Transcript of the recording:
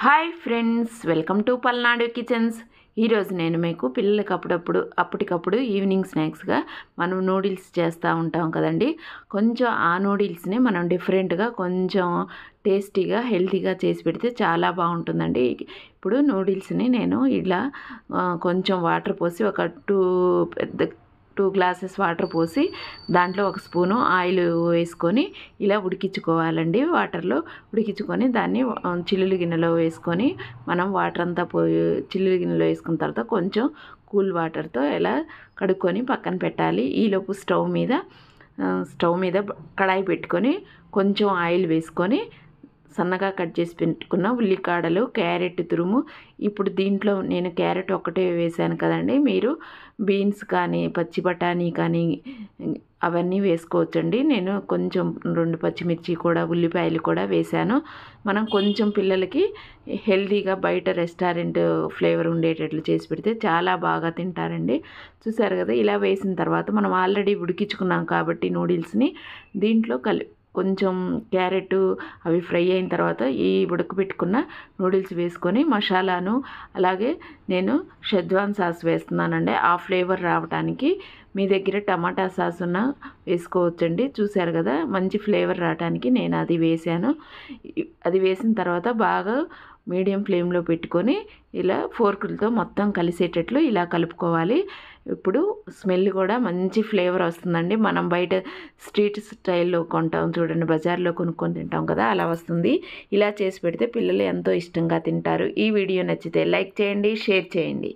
Hi friends, welcome to Palnadu kitchens. ఈరోజు నేను మీకు పిల్లలకి అప్పటికప్పుడు ఈవినింగ్ స్నాక్స్గా మనం నూడిల్స్ చేస్తూ ఉంటాం కదండి. కొంచెం ఆ నూడిల్స్ని మనం డిఫరెంట్గా కొంచెం టేస్టీగా హెల్తీగా చేసి పెడితే చాలా బాగుంటుందండి. ఇప్పుడు నూడిల్స్ని నేను ఇలా కొంచెం వాటర్ పోసి ఒక 2 గ్లాసెస్ వాటర్ పోసి దాంట్లో 1 స్పూను ఆయిల్ వేసుకొని ఇలా ఉడికించుకోవాలండి. వాటర్లో ఉడికించుకొని దాన్ని చిల్లులు గిన్నెలో వేసుకొని మనం వాటర్ అంతా చిల్లులు గిన్నెలో వేసుకున్న తర్వాత కొంచెం కూల్ వాటర్తో ఇలా కడుక్కొని పక్కన పెట్టాలి. ఈలోపు స్టవ్ మీద కడాయి పెట్టుకొని కొంచెం ఆయిల్ వేసుకొని సన్నగా కట్ చేసి పెట్టుకున్న ఉల్లికాడలు, క్యారెట్ తురుము. ఇప్పుడు దీంట్లో నేను క్యారెట్ ఒక్కటే వేసాను కదండి. మీరు బీన్స్ కానీ పచ్చి బఠానీ కానీ అవన్నీ వేసుకోవచ్చండి. నేను కొంచెం 2 పచ్చిమిర్చి కూడా ఉల్లిపాయలు కూడా వేశాను. మనం కొంచెం పిల్లలకి హెల్తీగా బయట రెస్టారెంట్ ఫ్లేవర్ ఉండేటట్లు చేసి పెడితే చాలా బాగా తింటారండి. చూసారు కదా, ఇలా వేసిన తర్వాత మనం ఆల్రెడీ ఉడికించుకున్నాం కాబట్టి నూడిల్స్ని దీంట్లో కొంచెం క్యారెట్ అవి ఫ్రై అయిన తర్వాత ఈ ఉడకబెట్టుకున్న నూడిల్స్ వేసుకొని మసాలాను, అలాగే నేను షెజ్వాన్ సాస్ వేస్తున్నానండి. ఆ ఫ్లేవర్ రావడానికి మీ దగ్గర టమాటా సాస్ ఉన్న వేసుకోవచ్చండి. చూశారు కదా, మంచి ఫ్లేవర్ రావడానికి నేను అది వేసాను. అది వేసిన తర్వాత బాగా మీడియం ఫ్లేమ్లో పెట్టుకొని ఇలా ఫోర్కులతో మొత్తం కలిసేటట్లు ఇలా కలుపుకోవాలి. ఇప్పుడు స్మెల్ కూడా మంచి ఫ్లేవర్ వస్తుందండి. మనం బయట స్ట్రీట్ స్టైల్లో కొంటాం చూడండి, బజార్లో కొనుక్కొని తింటాం కదా, అలా వస్తుంది. ఇలా చేసి పెడితే పిల్లలు ఎంతో ఇష్టంగా తింటారు. ఈ వీడియో నచ్చితే లైక్ చేయండి, షేర్ చేయండి.